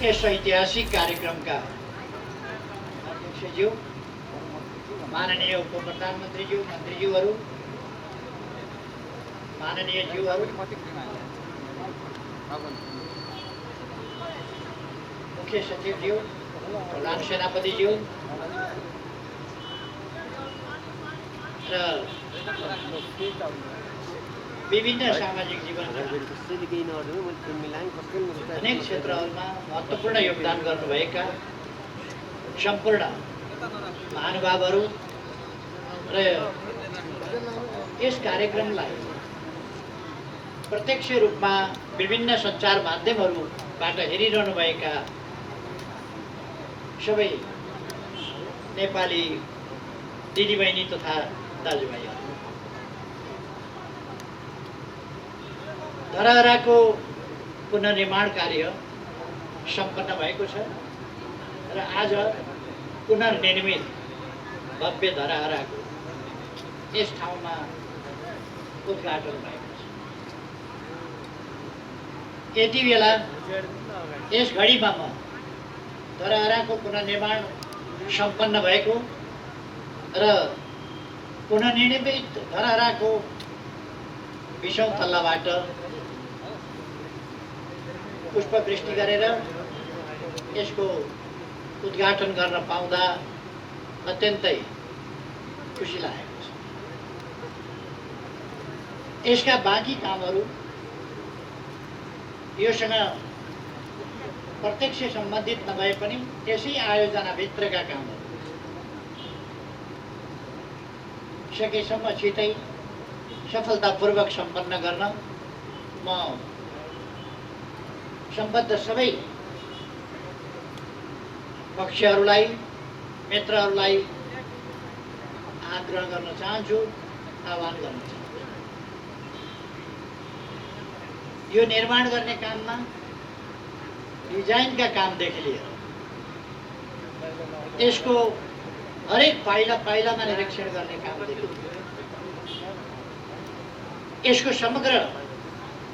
यस ऐतिहासिक कार्यक्रमका अध्यक्षज्यू, माननीय उप प्रधानमन्त्रीज्यू, मन्त्रीज्यूहरू, माननीय ज्यूहरू, मुख्य सचिवज्यू, प्रधान सेनापतिज्यू र विभिन्न सामाजिक जीवनका अनेक क्षेत्रहरूमा महत्त्वपूर्ण योगदान गर्नुभएका सम्पूर्ण महानुभावहरू र यस कार्यक्रमलाई प्रत्यक्ष रूपमा विभिन्न सञ्चार माध्यमहरूबाट हेरिरहनुभएका सबै नेपाली दिदीबहिनी तथा दाजुभाइहरू, धरहराको पुनर्निर्माण कार्य सम्पन्न भएको छ र आज पुनर्निर्मित भव्य धरहराको यस ठाउँमा उद्घाटन भएको छ। यति बेला यस घडीमा म धरहराको पुनर्निर्माण सम्पन्न भएको र पुनर्निर्मित धरहराको 20औं तल्लाबाट पुष्पवृष्टि गरेर यसको उद्घाटन गर्न पाउँदा अत्यन्तै खुसी लागेको छ। यसका बाँकी कामहरू योसँग प्रत्यक्ष सम्बन्धित नभए पनि त्यसै आयोजनाभित्रका कामहरू सकेसम्म छिटै सफलतापूर्वक सम्पन्न गर्न म सम्बद्ध सबै पक्षहरूलाई, मित्रहरूलाई आग्रह गर्न चाहन्छु, आह्वान गर्न चाहन्छु। यो निर्माण गर्ने काममा डिजाइनका कामदेखि लिएर यसको हरेक पाइला पाइलामा निरीक्षण गर्ने कामदेखि यसको समग्र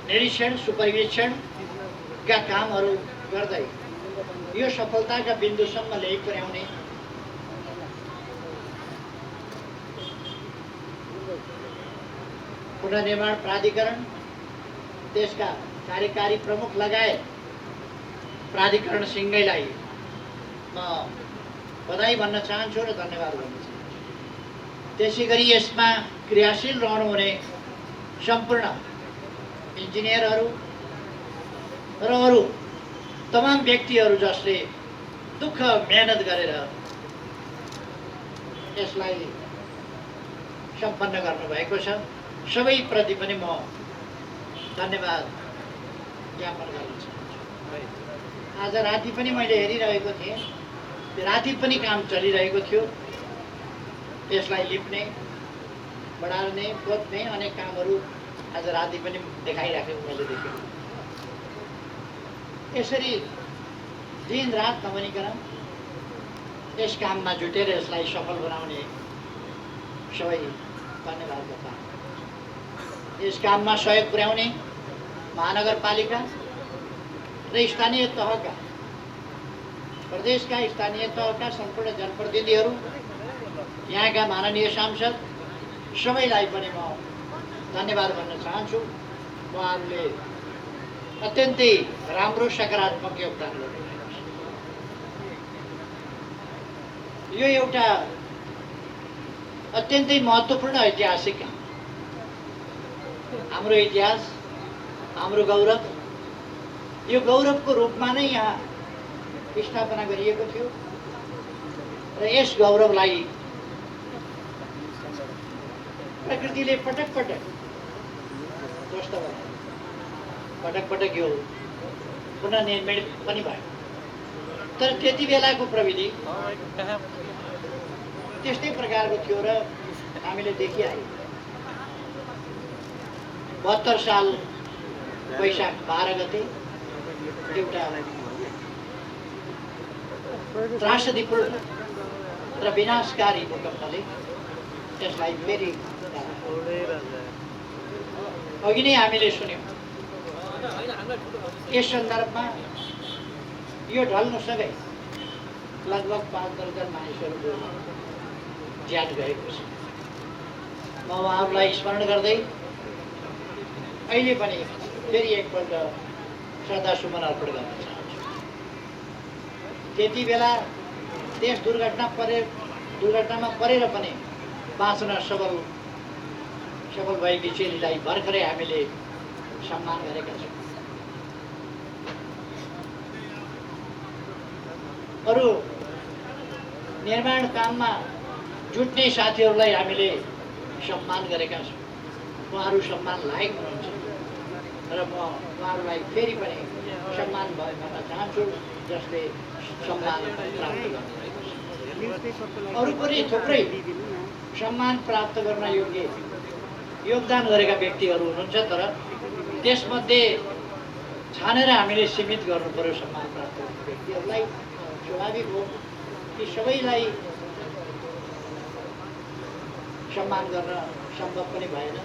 निरीक्षण, सुपरिवेक्षणका कामहरू गर्दै यो सफलताका बिन्दुसम्म ल्याइ पुर्याउने पुनर्निर्माण प्राधिकरण, त्यसका कार्यकारी प्रमुख लगायत प्राधिकरणसँगैलाई म बधाई भन्न चाहन्छु र धन्यवाद भन्न चाहन्छु। त्यसै गरी यसमा क्रियाशील रहनुहुने सम्पूर्ण इन्जिनियरहरू र अरू तमाम व्यक्तिहरू जसले दुःख मेहनत गरेर यसलाई सम्पन्न गर्नुभएको छ, सबैप्रति पनि म धन्यवाद ज्ञापन गर्न चाहन्छु। आज राति पनि मैले हेरिरहेको थिएँ, राति पनि काम चलिरहेको थियो। यसलाई लिप्ने, बढार्ने, पोत्ने अनेक कामहरू आज राति पनि देखाइराखेको मैले देखेँ। यसरी दिन रात नभनिकन यस काममा जुटेर यसलाई सफल बनाउने सबै धन्यवाद गर्दा यस काममा सहयोग पुर्याउने महानगरपालिका र स्थानीय तहका, प्रदेशका स्थानीय तहका सम्पूर्ण जनप्रतिनिधिहरू, यहाँका माननीय सांसद सबैलाई पनि म धन्यवाद भन्न चाहन्छु। उहाँहरूले अत्यन्तै राम्रो सकारात्मक योगदान गर्नुभएको छ। यो एउटा अत्यन्तै महत्त्वपूर्ण ऐतिहासिक काम, हाम्रो इतिहास, हाम्रो गौरव, यो गौरवको रूपमा नै यहाँ स्थापना गरिएको थियो र यस गौरवलाई प्रकृतिले पटक पटक ध्वस्त गर्यो, पटक पटक यो पुनर्निर्माण पनि भयो। तर त्यति बेलाको प्रविधि त्यस्तै प्रकारको थियो र हामीले देखिआयौँ। 72 साल वैशाख 12 गते एउटा त्रासदीपूर्ण र विनाशकारी भूकम्पले त्यसलाई फेरि अघि नै हामीले सुन्यौँ। यस सन्दर्भमा यो ढल्नुसँगै लगभग 5 दर्जन मानिसहरूको ज्यान गएको छ। म उहाँहरूलाई स्मरण गर्दै अहिले पनि फेरि एकपल्ट श्रद्धासुमन अर्पण गर्न चाहन्छु। त्यति बेला देश दुर्घटनामा परेर पनि बाँच्न सफल भएकी चेलीलाई भर्खरै हामीले सम्मान गरेका छौँ। अरू निर्माण काममा जुट्ने साथीहरूलाई हामीले सम्मान गरेका छौँ। उहाँहरू सम्मान लायक हुनुहुन्छ र म उहाँहरूलाई फेरि पनि सम्मान भन्न चाहन्छु जसले सम्मान प्राप्त गर्नुभएको छ। अरू पनि थुप्रै सम्मान प्राप्त गर्न योग्य योगदान गरेका व्यक्तिहरू हुनुहुन्छ, तर त्यसमध्ये छानेर हामीले सीमित गर्नु पर्यो सम्मान प्राप्त गर्ने व्यक्तिहरूलाई। स्वाभाविक हो कि सबैलाई सम्मान गर्न सम्भव पनि भएन,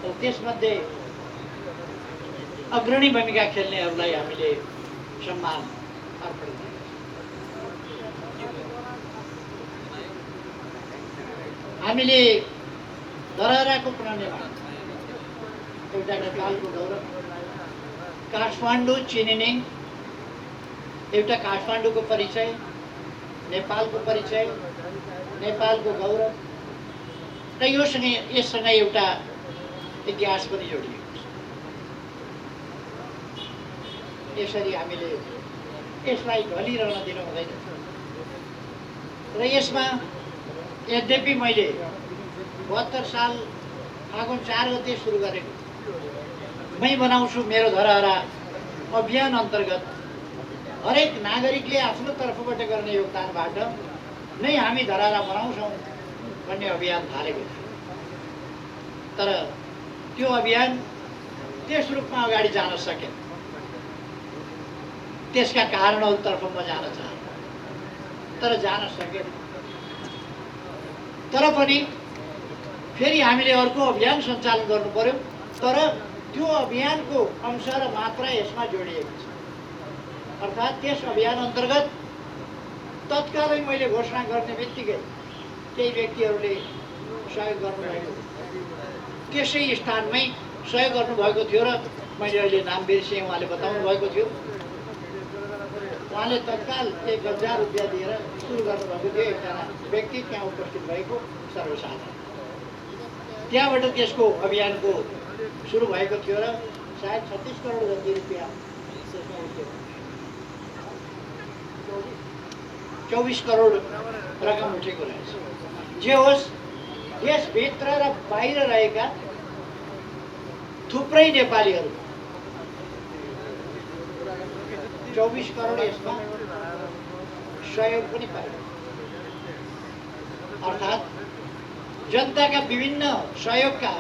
तर त्यसमध्ये अग्रणी भूमिका खेल्नेहरूलाई हामीले सम्मान अर्पण गर्छौँ। हामीले धरहराको पुनर्निर्माण एउटा नेपालको गौरव, काठमाडौँ चिनिने एउटा काठमाडौँको परिचय, नेपालको परिचय, नेपालको गौरव र यससँग एउटा इतिहास पनि जोडिएको छ। यसरी हामीले यसलाई ढलिरहन दिनु हुँदैन र यसमा यद्यपि मैले 72 साल फागुन 4 गते सुरु गरेको मै बनाउँछु मेरो धरहरा अभियान अन्तर्गत हरेक नागरिकले आफ्नो तर्फबाट गर्ने योगदानबाट नै हामी धरहरा बनाउँछौँ भन्ने अभियान थालेको थियो। तर त्यो अभियान त्यस रूपमा अगाडि जान सकेन। त्यसका कारणहरूतर्फ म जान चाहन्छु, तर जान सकेन। तर पनि फेरि हामीले अर्को अभियान सञ्चालन गर्नु पर्यो, तर त्यो अभियानको अंश र मात्रा यसमा जोडिएको छ। अर्थात् त्यस अभियान अन्तर्गत तत्कालै मैले घोषणा गर्ने बित्तिकै केही व्यक्तिहरूले सहयोग गर्नुभएको, त्यसै स्थानमै सहयोग गर्नुभएको थियो र मैले अहिले नाम बिर्सेँ, उहाँले बताउनु भएको थियो। उहाँले तत्काल 1000 रुपियाँ दिएर सुरु गर्नुभएको थियो। एकजना व्यक्ति त्यहाँ उपस्थित भएको सर्वसाधारण, त्यहाँबाट त्यसको अभियानको सुरु भएको थियो र सायद 36 करोड जति रुपियाँ, 24 करोड रकम उठेको रहेछ। जे होस्, देशभित्र र बाहिर रहेका थुप्रै नेपालीहरू 24 करोड यसमा सहयोग पनि पाए। अर्थात् जनताका विभिन्न सहयोगका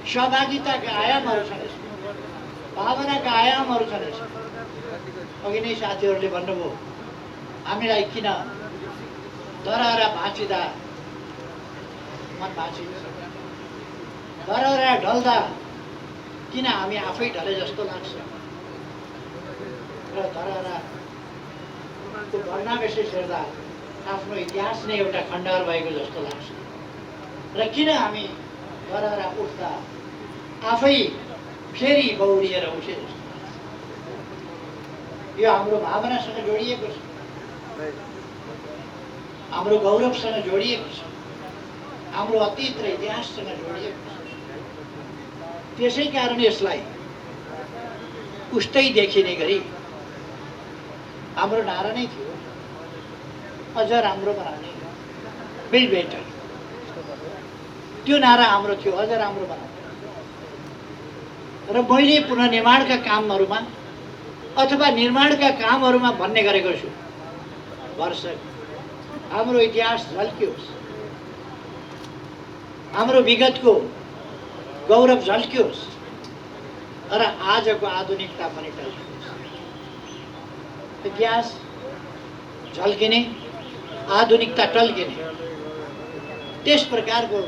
सहभागिताका आयामहरू छन्, भावनाका आयामहरू छन्। अघि नै साथीहरूले भन्नुभयो हामीलाई किन धरहरा भाँचिँदा मन भाँचिन्छ, धरहरा ढल्दा किन हामी आफै ढले जस्तो लाग्छ र धरहराको भग्नावशेष हेर्दा आफ्नो इतिहास नै एउटा खण्डहर भएको जस्तो लाग्छ र किन हामी धरहरा उठ्दा आफै फेरि बौरिएर उठे जस्तो लाग्छ। यो हाम्रो भावनासँग जोडिएको छ, हाम्रो गौरवसँग जोडिएको छ, हाम्रो अतीत र इतिहाससँग जोडिएको छ। त्यसै कारण यसलाई उस्तै देखिने गरी हाम्रो नारा नै थियो, अझ राम्रो बनाउने, बिल्ड बेटर। त्यो नारा हाम्रो थियो, अझ राम्रो बनाउने। र मैले पुनर्निर्माणका कामहरूमा अथवा निर्माणका कामहरूमा भन्ने गरेको छु, वर्ष हाम्रो इतिहास झल्कियोस्, हाम्रो विगतको गौरव झल्कियोस् र आजको आधुनिकता पनि टल्कियोस्। इतिहास झल्किने, आधुनिकता टल्किने, त्यस प्रकारको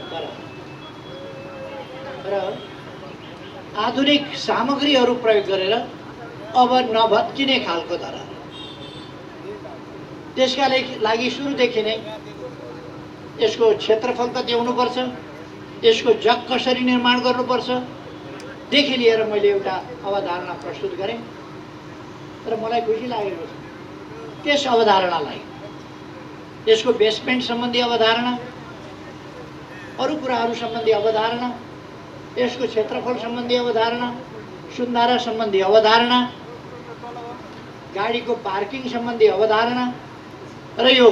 र आधुनिक सामग्रीहरू प्रयोग गरेर अब नभत्किने खालको धरहरा, त्यसका लागि सुरुदेखि नै यसको क्षेत्रफल कति हुनुपर्छ, यसको जग कसरी निर्माण गर्नुपर्छ देखि लिएर मैले एउटा अवधारणा प्रस्तुत गरेँ। र मलाई खुसी लागेको छ त्यस अवधारणालाई, यसको बेसमेन्ट सम्बन्धी अवधारणा, अरू कुराहरू सम्बन्धी अवधारणा, यसको क्षेत्रफल सम्बन्धी अवधारणा, सुन्धारा सम्बन्धी अवधारणा, गाडीको पार्किङ सम्बन्धी अवधारणा र यो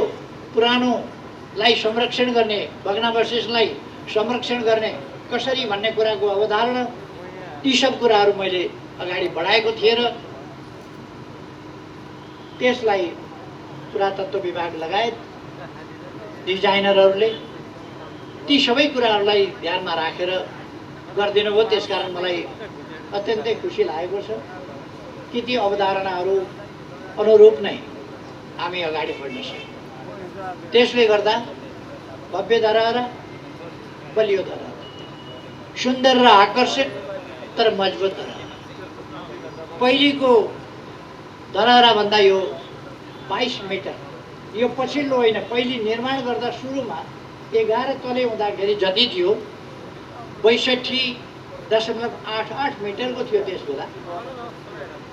पुरानोलाई संरक्षण गर्ने, भग्नावशेषलाई संरक्षण गर्ने कसरी भन्ने कुराको अवधारणा, ती सब कुराहरू मैले अगाडि बढाएको थिएँ र त्यसलाई पुरातत्व विभाग लगायत डिजाइनरहरूले ती सबै कुराहरूलाई ध्यानमा राखेर गरिदिनु भयो। त्यसकारण मलाई अत्यन्तै खुसी लागेको छ कि ती अवधारणाहरू अनुरूप नै हामी अगाडि बढ्न सक्यौँ। त्यसले गर्दा भव्य धरहरा, बलियो धरहरा, सुन्दर र आकर्षक तर मजबुत धरहरा। पहिलेको धरहरा भन्दा यो 22 मिटर, यो पछिल्लो होइन, पहिले निर्माण गर्दा सुरुमा 11 तले हुँदाखेरि जति थियो 62.88 मिटरको थियो त्यस बेला।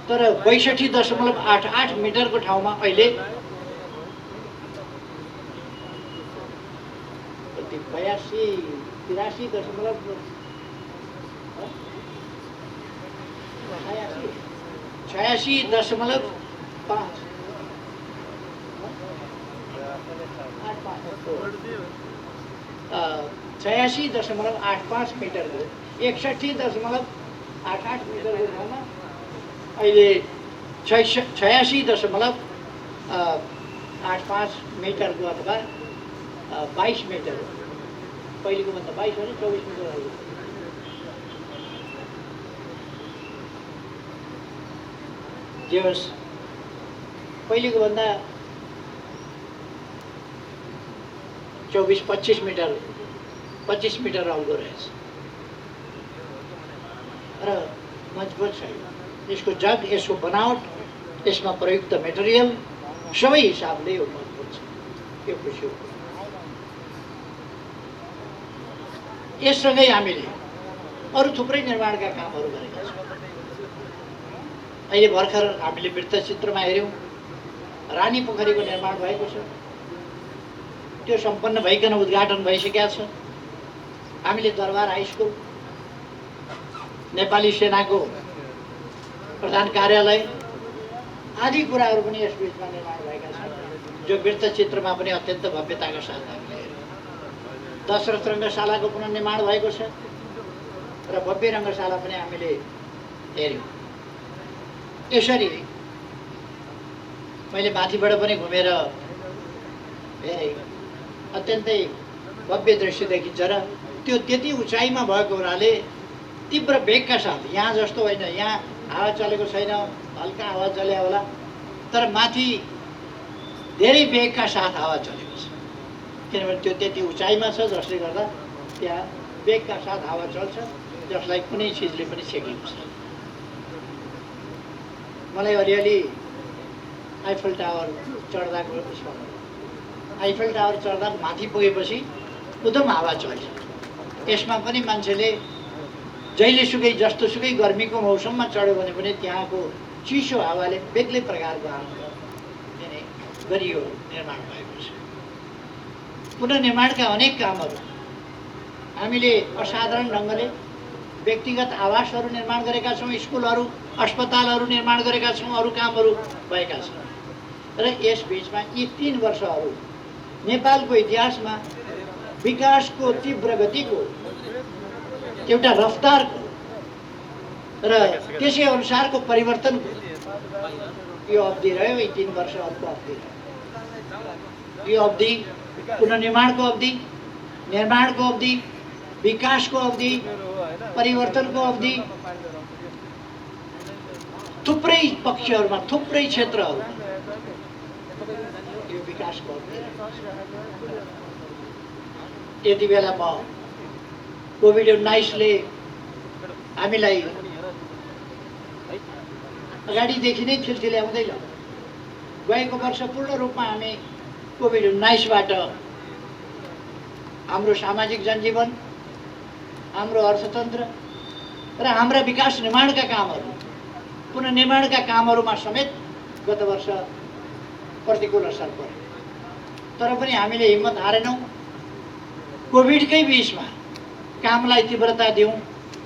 तर 62.88 मिटरको ठाउँमा अहिले 86.85 मिटरको 61.88 मिटरको ठाउँमा अहिले 86.85 मिटरको अथवा 22 मिटर, पहिलेको भन्दा 22 भने 24 मिटर हो। जे होस्, पहिलेको भन्दा 24-25 मिटर 25 मिटर अग्लो रहेछ र मजबुत छ। यसको जग, यसको बनावट, यसमा प्रयुक्त मेटेरियल सबै हिसाबले यो मजबुत छ। यो खुसी हो। यससँगै हामीले अरू थुप्रै निर्माणका कामहरू गरेका छौँ। अहिले भर्खर हामीले वृत्तचित्रमा हेऱ्यौँ, रानी पोखरीको निर्माण भएको छ। त्यो सम्पन्न भइकन उद्घाटन भइसकेको छ। हामीले दरबार हाई स्कुल, नेपाली सेनाको प्रधान कार्यालय आदि कुराहरू पनि यस बिचमा निर्माण भएका छन्, जो वृत्तचित्रमा पनि अत्यन्त भव्यताका साथ हामीले हेऱ्यौँ। दशरथ रङ्गशालाको पुनर्निर्माण भएको छ र भव्य रङ्गशाला पनि हामीले हेऱ्यौँ। यसरी मैले माथिबाट पनि घुमेर हेरेँ, अत्यन्तै भव्य दृश्य देखिन्छ र त्यो त्यति उचाइमा भएको हुनाले तीव्र वेगका साथ, यहाँ जस्तो होइन, यहाँ हावा चलेको छैन, हल्का हावा चले होला, तर माथि धेरै वेगका साथ हावा चलेको छ। किनभने त्यो त्यति उचाइमा छ जसले गर्दा त्यहाँ वेगका साथ हावा चल्छ, जसलाई कुनै चिजले पनि छेकेको छैन। मलाई अलिअलि आइफल टावर चढ्दाको स्मरण। आइफल टावर चढ्दा माथि पुगेपछि उदम हावा चल्छ। यसमा पनि मान्छेले जहिलेसुकै जस्तोसुकै गर्मीको मौसममा चढ्यो भने पनि त्यहाँको चिसो हावाले बेग्लै प्रकारको आनन्द दिने गरी यो निर्माण भएको छ। पुनर्निर्माणका अनेक कामहरू हामीले असाधारण ढङ्गले व्यक्तिगत आवासहरू निर्माण गरेका छौँ, स्कुलहरू, अस्पतालहरू निर्माण गरेका छौँ, अरू कामहरू भएका छन्। र यस बिचमा यी 3 वर्षहरू नेपालको इतिहासमा विकासको तीव्र गतिको एउटा रफ्तारको र त्यसै अनुसारको परिवर्तनको यो अवधि रह्यो। यी 3 वर्षहरूको अवधि रह्यो। यो अवधि पुनर्निर्माणको अवधि, निर्माणको अवधि, विकासको अवधि, परिवर्तनको अवधि, थुप्रै पक्षहरूमा, थुप्रै क्षेत्रहरूमा यो विकासको अवधि। यति बेला म कोभिड-19ले हामीलाई अगाडिदेखि नै ठेलठेल्याउँदै लग्यो। गएको वर्ष पूर्ण रूपमा हामी कोभिड-19बाट हाम्रो सामाजिक जनजीवन, हाम्रो अर्थतन्त्र र हाम्रा विकास निर्माणका कामहरू, पुनर्निर्माणका कामहरूमा समेत गत वर्ष प्रतिकूल असर पर्यो। तर पनि हामीले हिम्मत हारेनौँ। कोभिडकै बिचमा कामलाई तीव्रता दियौँ।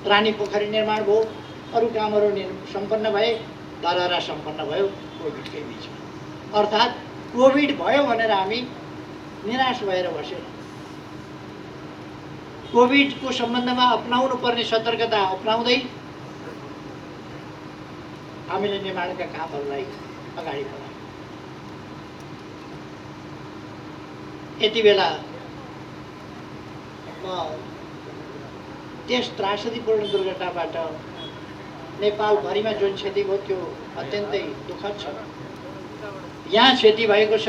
रानी पोखरी निर्माण भयो, अरू कामहरू सम्पन्न भए, धरहरा सम्पन्न भयो कोभिडकै बिचमा। अर्थात् कोभिड भयो भनेर हामी निराश भएर बसेनौँ। कोभिडको सम्बन्धमा अपनाउनु पर्ने सतर्कता अपनाउँदै हामीले निर्माणका कामहरूलाई अगाडि बढायौँ। यति बेला म त्यस त्रासदीपूर्ण दुर्घटनाबाट नेपालभरिमा जुन क्षति भयो त्यो अत्यन्तै दुःखद छ। यहाँ क्षति भएको छ,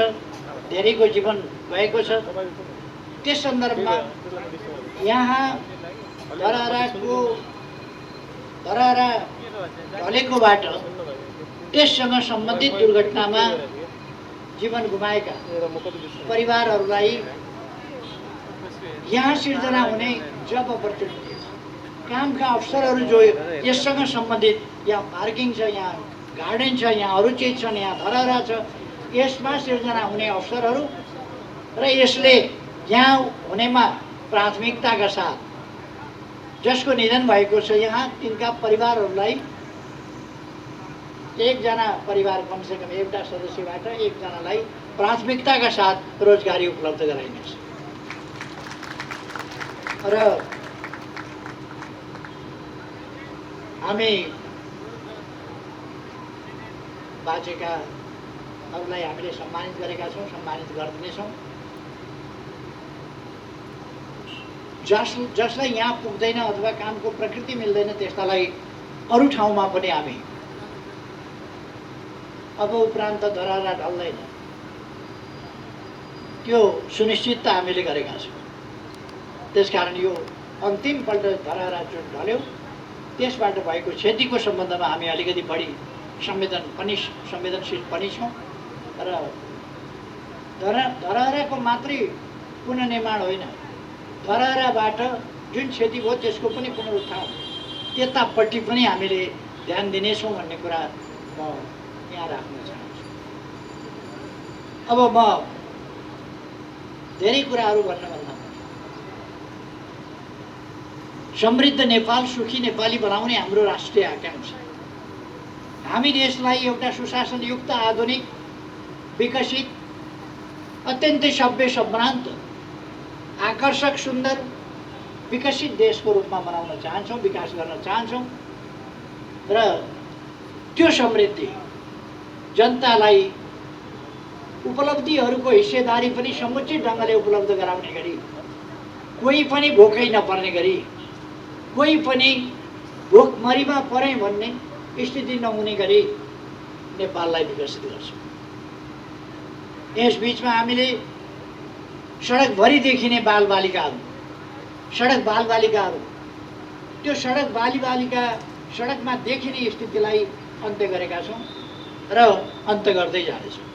धेरैको जीवन गएको छ। त्यस सन्दर्भमा यहाँ धरहरा ढलेकोबाट त्यससँग सम्बन्धित दुर्घटनामा जीवन गुमाएका परिवारहरूलाई यहाँ सिर्जना हुने जब अपर्च्युनिटी, कामका अवसरहरू जो यससँग सम्बन्धित, यहाँ पार्किङ छ, यहाँ गार्डन छ, यहाँ अरू चिज छन्, यहाँ धरहरा छ, यसमा सिर्जना हुने अवसरहरू र यसले यहाँ हुनेमा प्राथमिकताका साथ जसको निधन भएको छ यहाँ तिनका परिवारहरूलाई एकजना परिवार कमसेकम एउटा सदस्यबाट एकजनालाई प्राथमिकताका साथ रोजगारी उपलब्ध गराइनेछ। र हामी बाँचेकाहरूलाई हामीले सम्मानित गरेका छौँ, सम्मानित गर्दैछौँ। जसलाई यहाँ पुग्दैन अथवा कामको प्रकृति मिल्दैन त्यस्तालाई अरू ठाउँमा पनि हामी अब उपरान्त धरहरा ढल्दैन त्यो सुनिश्चितता हामीले गरेका छौँ। त्यसकारण यो अन्तिमपल्ट धरहरा जुन ढल्यो त्यसबाट भएको क्षतिको सम्बन्धमा हामी अलिकति बढी संवेदनशील पनि छौँ। र धरहराको मात्रै पुनर्निर्माण होइन, धरहराबाट जुन क्षति भयो त्यसको पनि पुनरुत्थान, त्यतापट्टि पनि हामीले ध्यान दिनेछौँ भन्ने कुरा म यहाँ राख्न चाहन्छु। अब म धेरै कुराहरू भन्नुभन्दा समृद्ध नेपाल, सुखी नेपाली बनाउने हाम्रो राष्ट्रिय आकांक्षा, हामी देशलाई एउटा सुशासनयुक्त, आधुनिक, विकसित, अत्यन्तै सभ्य, सम्भ्रान्त, आकर्षक, सुन्दर, विकसित देशको रूपमा बनाउन चाहन्छौँ, विकास गर्न चाहन्छौँ। र त्यो समृद्धि जनतालाई उपलब्धिहरूको हिस्सेदारी पनि समुचित ढङ्गले उपलब्ध गराउने गरी, कोही पनि भोकै नपर्ने गरी, कोही पनि भोकमरीमा परे भन्ने स्थिति नहुने गरी नेपाललाई विकसित गर्छौँ। यस बीचमा हामीले सडकभरि देखिने बालबालिकाहरू, सडक बालबालिकाहरू, त्यो सडक बालबालिका सडकमा देखिने स्थितिलाई अन्त्य गरेका छौँ र अन्त्य गर्दै जानेछौँ।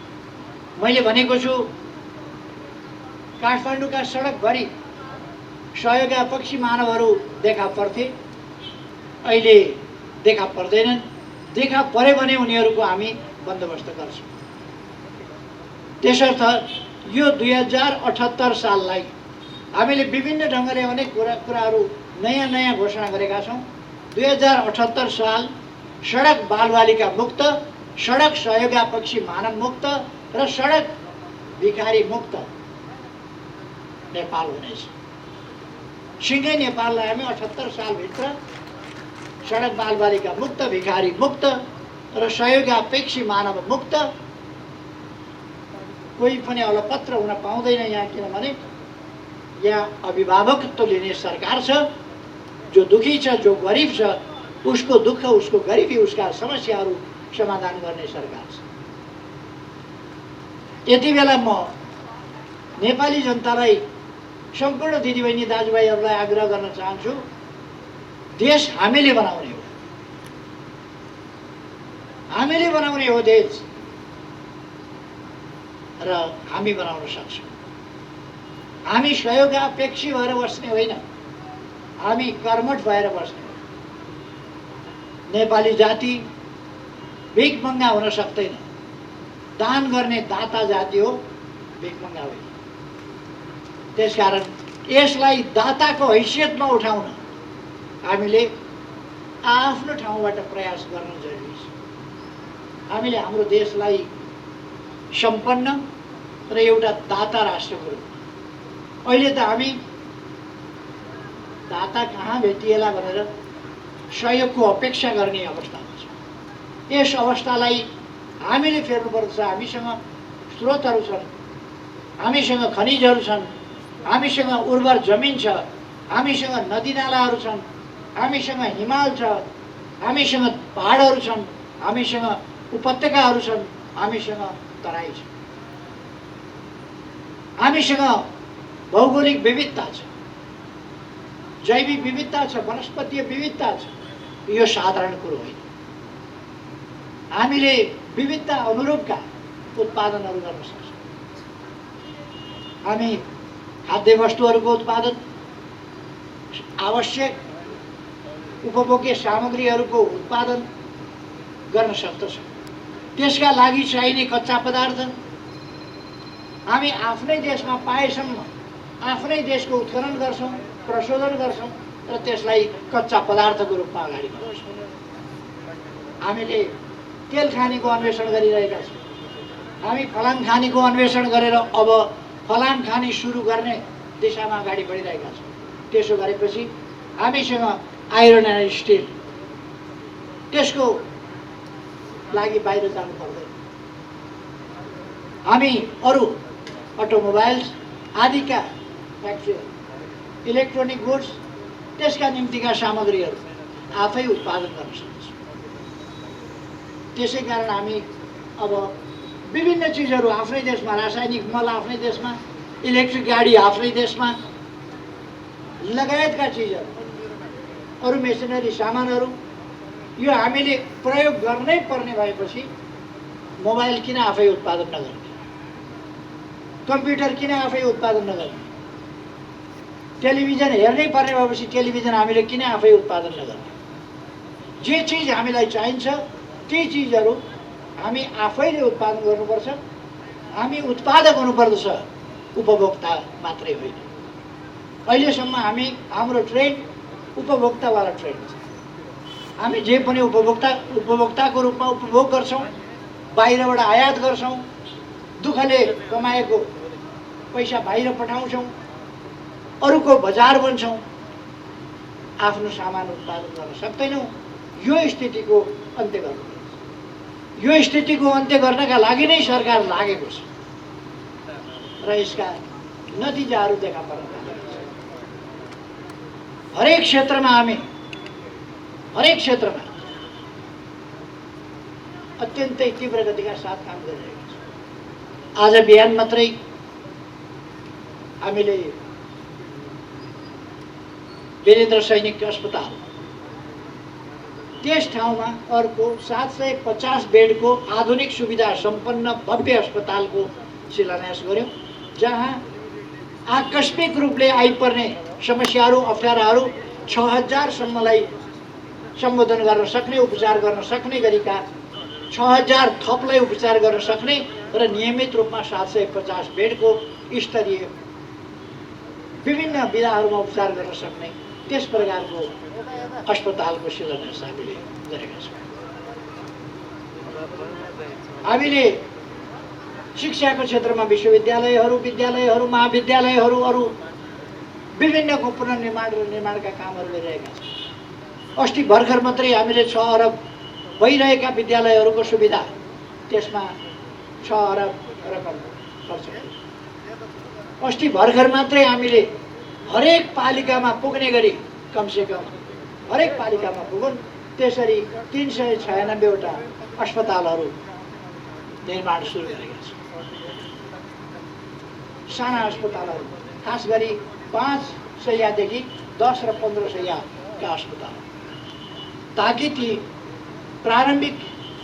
मैले भनेको छु काठमाडौँका सडकभरि सहयोगापक्षी मानवहरू देखा पर्थे, अहिले देखा पर्दैनन्। देखा परे भने उनीहरूको हामी बन्दोबस्त गर्छौँ। त्यसर्थ यो 2078 साललाई हामीले विभिन्न ढङ्गले अनेक कुराहरू नयाँ नयाँ घोषणा गरेका छौँ। 2078 साल सडक बालबालिका मुक्त, सडक सहयोगापक्षी मानव मुक्त र सडक भिखारी मुक्त नेपाल हुनेछ। सँगै नेपाललाई हामी 78 सालभित्र सडक बालबालिका मुक्त, भिखारी मुक्त र सहयोगापेक्षी मानव मुक्त, कोही पनि अलपत्र हुन पाउँदैन यहाँ, किनभने यहाँ अभिभावकत्व लिने सरकार छ। जो दुखी छ, जो गरिब छ, उसको दुःख, उसको गरिबी, उसका समस्याहरू समाधान गर्ने सरकार छ। यति बेला म नेपाली जनतालाई, सम्पूर्ण दिदीबहिनी दाजुभाइहरूलाई आग्रह गर्न चाहन्छु, देश हामीले बनाउने हो, हामीले बनाउने हो देश। र हामी बनाउन सक्छौँ। हामी सहयोगापेक्षी भएर बस्ने होइन, हामी कर्मठ भएर बस्ने हो। नेपाली जाति भिखमङ्गा हुन सक्दैन। दान गर्ने दाता जाति हो, भिखमङ्गा होइन। त्यसकारण यसलाई दाताको हैसियतमा उठाउन हामीले आफ्नो ठाउँबाट प्रयास गर्न जरुरी छ। हामीले हाम्रो देशलाई सम्पन्न र एउटा दाता राष्ट्रको रूपमा, अहिले त हामी दाता कहाँ भेटिएला भनेर सहयोगको अपेक्षा गर्ने अवस्थामा छ। यस अवस्थालाई हामीले फेर्नुपर्छ। हामीसँग स्रोतहरू छन्, हामीसँग खनिजहरू छन्, हामीसँग उर्वर जमिन छ, हामीसँग नदीनालाहरू छन्, हामीसँग हिमाल छ, हामीसँग पहाडहरू छन्, हामीसँग उपत्यकाहरू छन्, हामीसँग तराई छ, हामीसँग भौगोलिक विविधता छ, जैविक विविधता छ, वनस्पतीय विविधता छ। यो साधारण कुरो होइन। हामीले विविधता अनुरूपका उत्पादनहरू गर्न सक्छौँ। हामी खाद्य वस्तुहरूको उत्पादन, आवश्यक उपभोग्य सामग्रीहरूको उत्पादन गर्न सक्दछौँ। त्यसका लागि चाहिने कच्चा पदार्थ हामी आफ्नै देशमा पाएसम्म आफ्नै देशको उत्खनन गर्छौँ, प्रशोधन गर्छौँ र त्यसलाई कच्चा पदार्थको रूपमा अगाडि बढाउँछौँ। हामीले तेल खानीको अन्वेषण गरिरहेका छौँ। हामी फलाम खानीको अन्वेषण गरेर अब फलाम खानी सुरु गर्ने दिशामा अगाडि बढिरहेका छौँ। त्यसो गरेपछि हामीसँग आइरन एन्ड स्टिल, त्यसको लागि बाहिर जानु पर्दैन। हामी अरू अटोमोबाइल्स आदिका फ्याक्ट्री, इलेक्ट्रोनिक गुड्स, त्यसका निम्तिका सामग्रीहरू आफै उत्पादन गर्न सक्छौँ। त्यसै कारण हामी अब विभिन्न चिजहरू आफ्नै देशमा, रासायनिक मल आफ्नै देशमा, इलेक्ट्रिक गाडी आफ्नै देशमा, लगायतका चिजहरू, अरू मेसिनरी सामानहरू, यो हामीले प्रयोग गर्नै पर्ने भएपछि मोबाइल किन आफै उत्पादन नगर्ने, कम्प्युटर किन आफै उत्पादन नगर्ने, टेलिभिजन हेर्नै पर्ने भएपछि टेलिभिजन हामीले किन आफै उत्पादन नगर्ने। जे चिज हामीलाई चाहिन्छ ती चिजहरू हामी आफैले उत्पादन गर्नुपर्छ। हामी उत्पादक हुनुपर्दछ, उपभोक्ता मात्रै होइन। अहिलेसम्म हाम्रो ट्रेड उपभोक्तावाला ट्रेड छ। हामी जे पनि उपभोक्ताको रूपमा उपभोग गर्छौँ, बाहिरबाट आयात गर्छौँ, दुःखले कमाएको पैसा बाहिर पठाउँछौँ, अरूको बजार बन्छौँ, आफ्नो सामान उत्पादन गर्न सक्दैनौँ। यो स्थितिको अन्त्य गर्नुपर्छ। यो स्थितिको अन्त्य गर्नका लागि नै सरकार लागेको छ र यसका नतिजाहरू देखा पर्न थालेका छन्। हरेक क्षेत्रमा अत्यन्तै तीव्र गतिका साथ काम गरिरहेका छौँ। आज बिहान मात्रै हामीले वीरेन्द्र सैनिक अस्पताल, त्यस ठाउँमा अर्को 750 बेडको आधुनिक सुविधा सम्पन्न भव्य अस्पतालको शिलान्यास गर्यौँ, जहाँ आकस्मिक रूपले आइपर्ने समस्याहरू, अप्ठ्याराहरू 6000 सम्मलाई सम्बोधन गर्न सक्ने, उपचार गर्न सक्ने गरीका 6000 थपलाई उपचार गर्न सक्ने र नियमित रूपमा 750 बेडको स्तरीय विभिन्न विधाहरूमा उपचार गर्न सक्ने त्यस प्रकारको अस्पतालको शिलान्यास हामीले गरेका छौँ। हामीले शिक्षाको क्षेत्रमा विश्वविद्यालयहरू, विद्यालयहरू, महाविद्यालयहरू, अरू विभिन्नको पुनर्निर्माण र निर्माणका कामहरू गरिरहेका छौँ। अस्ति भर्खर मात्रै हामीले 6 अरब भइरहेका विद्यालयहरूको सुविधा, त्यसमा 6 अरब रकम खर्च गर्यौँ। अस्ति भर्खर मात्रै हामीले हरेक पालिकामा पुग्ने गरी, कमसेकम हरेक पालिकामा पुगुन् त्यसरी 396वटा अस्पतालहरू निर्माण सुरु गरेका छौँ। साना अस्पतालहरू, खास गरी 5 शय्यादेखि 10 र 15 शय्याका अस्पताल, ताकि ती प्रारम्भिक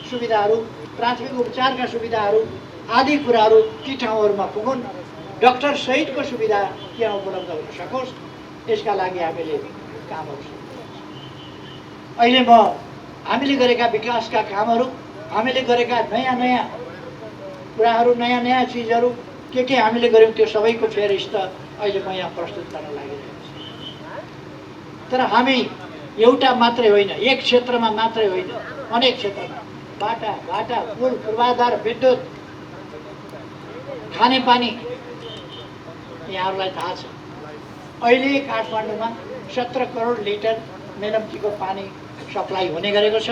सुविधाहरू, प्राथमिक उपचारका सुविधाहरू आदि कुराहरू ती ठाउँहरूमा पुगुन्, डाक्टर सहितको सुविधा त्यहाँ उपलब्ध हुन सकोस्, यसका लागि हामीले कामहरू सुरु गर्छौँ। अहिले हामीले गरेका विकासका कामहरू, हामीले गरेका नयाँ नयाँ कुराहरू, नयाँ नयाँ चिजहरू के हामीले गऱ्यौँ त्यो सबैको फेरिस्त अहिले म यहाँ प्रस्तुत गर्न लागिरहेको छु। तर हामी एउटा मात्रै होइन, एक क्षेत्रमा मात्रै होइन, अनेक क्षेत्रमा बाटा घाटा, पुल, पूर्वाधार, विद्युत, खानेपानी यहाँहरूलाई थाहा छ। अहिले काठमाडौँमा 17 करोड लिटर मेलम्चीको पानी सप्लाई हुने गरेको छ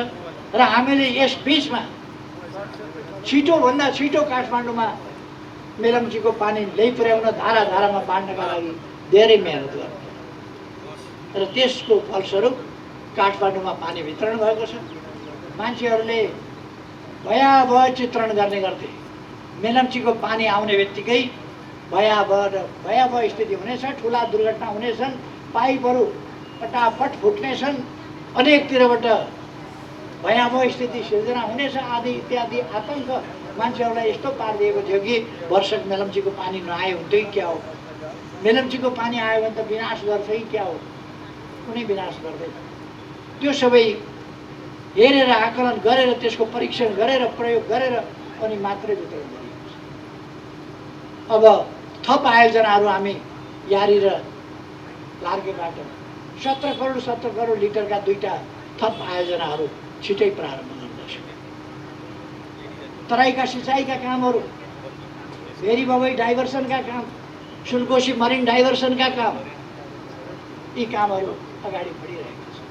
र हामीले यस बीचमा छिटोभन्दा छिटो काठमाडौँमा मेलम्चीको पानी ल्याइपुर्याउन धारा धारामा बाँड्नका लागि धेरै मेहनत गर्नु र त्यसको फलस्वरूप काठमाडौँमा पानी वितरण भएको छ। मान्छेहरूले भयावह चित्रण गर्ने गर्थे, मेलम्चीको पानी आउने बित्तिकै भयावह स्थिति हुनेछ, ठुला दुर्घटना हुनेछन्, पाइपहरू फटाफट फुट्नेछन्, अनेकतिरबाट भयावह स्थिति सिर्जना हुनेछ आदि इत्यादि आतंक मान्छेहरूलाई यस्तो पारिदिएको थियो कि वर्षक मेलम्चीको पानी नआए हुन्थ्यो क्या हो, मेलम्चीको पानी आयो भने त विनाश गर्छ क्या हो, कुनै विनाश गर्दैन। त्यो सबै हेरेर आकलन गरेर त्यसको परीक्षण गरेर प्रयोग गरेर अनि मात्रै वितरण गरिएको छ। अब थप आयोजनाहरू हामी यारी र लार्केबाट 17 करोड लिटरका 2टा थप आयोजनाहरू छिटै प्रारम्भ गर्दैछ। तराईका सिँचाइका कामहरू, भेरी बबई डाइभर्सनका काम, सुनकोशी मरिन डाइभर्सनका काम, यी कामहरू अगाडि बढिरहेका छन्।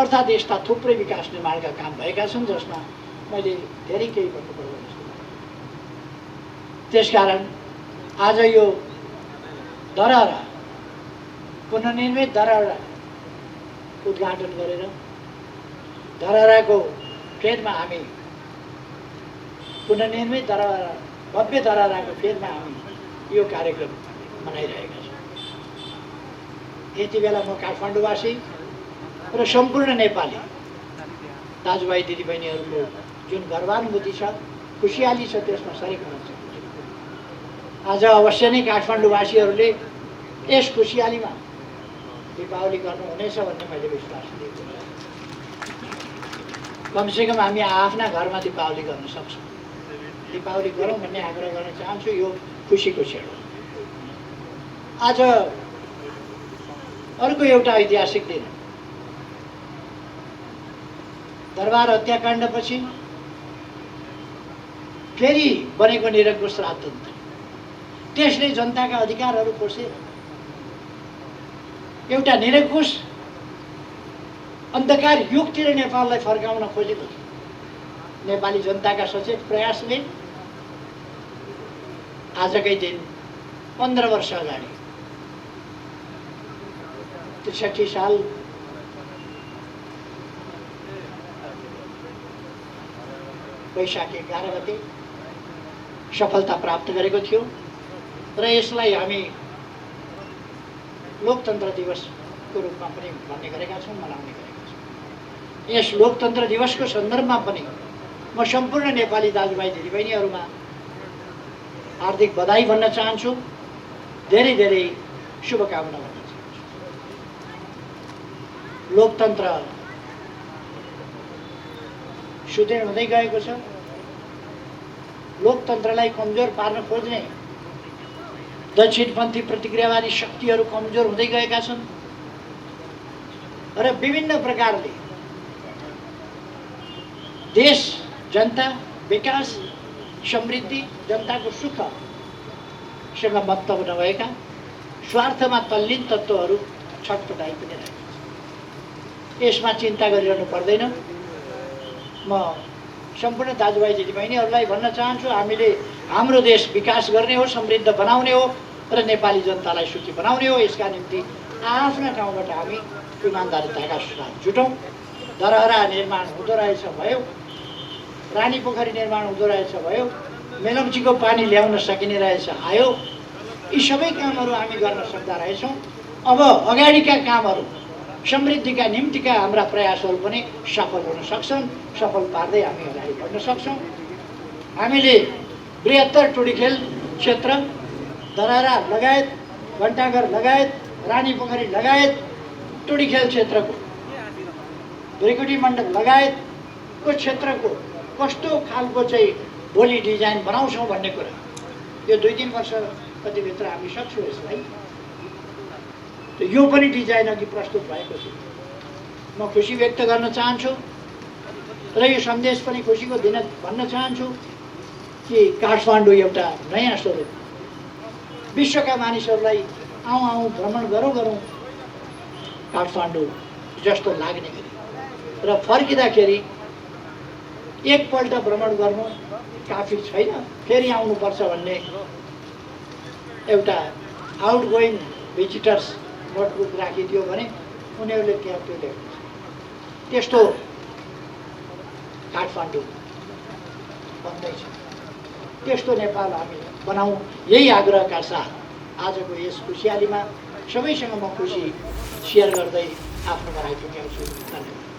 अर्थात् यस्ता थुप्रै विकास निर्माणका काम भएका छन् जसमा मैले धेरै केही भन्नु पर्दैन जस्तो लाग्छ। त्यसकारण आज यो धरहरा, पुनर्निर्मित धरहरा उद्घाटन गरेर धरहराको फेदमा हामी पुनर्निर्मित धरहरा, भव्य धरहराको फेदमा हामी यो कार्यक्रम मनाइरहेका छौँ। यति बेला म काठमाडौँवासी र सम्पूर्ण नेपाली दाजुभाइ दिदीबहिनीहरूको जुन गर्वानुभूति छ, खुसियाली छ, त्यसमा सरेक हुन चाहन्छु। आज अवश्य नै काठमाडौँवासीहरूले यस खुसियालीमा दीपावली गर्नुहुनेछ भन्ने मैले विश्वास दिएको छु। कमसेकम हामी आफ्ना घरमा दीपावली गर्न सक्छौँ। दीपावली गरौँ भन्ने आग्रह गर्न चाहन्छु। यो खुसीको क्षण हो। आज अर्को एउटा ऐतिहासिक दिन, दरबार हत्याकाण्डपछि फेरि बनेको निरङ्कुश राजतन्त्र, त्यसले जनताका अधिकारहरू खोसे एउटा निरङ्कुश अन्धकार युगतिर नेपाललाई फर्काउन खोजेको थियो। नेपाली जनताका सचेत प्रयासले आजकै दिन 15 वर्ष अगाडि 63 साल वैशाख 11 गते सफलता प्राप्त गरेको थियो र यसलाई हामी लोकतन्त्र दिवसको रूपमा पनि भन्ने गरेका छौँ, मनाउने गरेका छौँ। यस लोकतन्त्र दिवसको सन्दर्भमा पनि म सम्पूर्ण नेपाली दाजुभाइ दिदीबहिनीहरूमा हार्दिक बधाई भन्न चाहन्छु, धेरै धेरै शुभकामना भन्न चाहन्छु। लोकतन्त्र सुदृढ हुँदै गएको छ। लोकतन्त्रलाई कमजोर पार्न खोज्ने दक्षिणपन्थी प्रतिक्रियावादी शक्तिहरू कमजोर हुँदै गएका छन् र विभिन्न प्रकारले देश, जनता, विकास, समृद्धि, जनताको सुखसँग मतलब नभएका स्वार्थमा तल्लीन तत्त्वहरू छटपटाइ पनि रहेका छन्। यसमा चिन्ता गरिरहनु पर्दैन। म सम्पूर्ण दाजुभाइ दिदीबहिनीहरूलाई भन्न चाहन्छु, हामीले हाम्रो देश विकास गर्ने हो, समृद्ध बनाउने हो र नेपाली जनतालाई सुखी बनाउने हो। यसका निम्ति आफ्ना ठाउँबाट हामी इमान्दारिताका साथ जुटौँ। धरहरा निर्माण हुँदो रहेछ भयो, रानी पोखरी निर्माण हुँदो रहेछ भयो, मेलम्चीको पानी ल्याउन सकिने रहेछ आयो, यी सबै कामहरू हामी गर्न सक्दा रहेछौँ। अब अगाडिका कामहरू, समृद्धिका निम्तिका हाम्रा प्रयासहरू पनि सफल हुन सक्छन्। सफल पार्दै हामी अगाडि बढ्न सक्छौँ। हामीले बृहत्तर टुँडिखेल क्षेत्र धरारा लगायत घण्टाघर लगायत रानी पोखरी लगायत टुँडिखेल क्षेत्रको भृकुटी मण्डप लगायतको क्षेत्रको कस्तो खालको चाहिँ भोलि डिजाइन बनाउँछौँ भन्ने कुरा यो 2-3 वर्ष कतिभित्र हामी सक्छौँ यसलाई। यो पनि डिजाइन अघि प्रस्तुत भएको छ। म खुसी व्यक्त गर्न चाहन्छु र यो सन्देश पनि खुसीको दिन भन्न चाहन्छु कि काठमाडौँ एउटा नयाँ स्वरूप विश्वका मानिसहरूलाई आउँ भ्रमण गरौँ काठमाडौँ जस्तो लाग्ने गरी र फर्किँदाखेरि एकपल्ट भ्रमण गर्नु काफी छैन, फेरि आउनुपर्छ भन्ने एउटा आउटगोइङ भिजिटर्स नोटबुक राखिदियो भने उनीहरूले त्यहाँ त्यो लेख्छ। त्यस्तो काठमाडौँ बन्दैछ, त्यस्तो नेपाल हामी बनाऊँ, यही आग्रहका साथ आजको यस खुसियालीमा सबैसँग म खुसी सेयर गर्दै आफ्नो भनाइ टुङ्ग्याउँछु। धन्यवाद।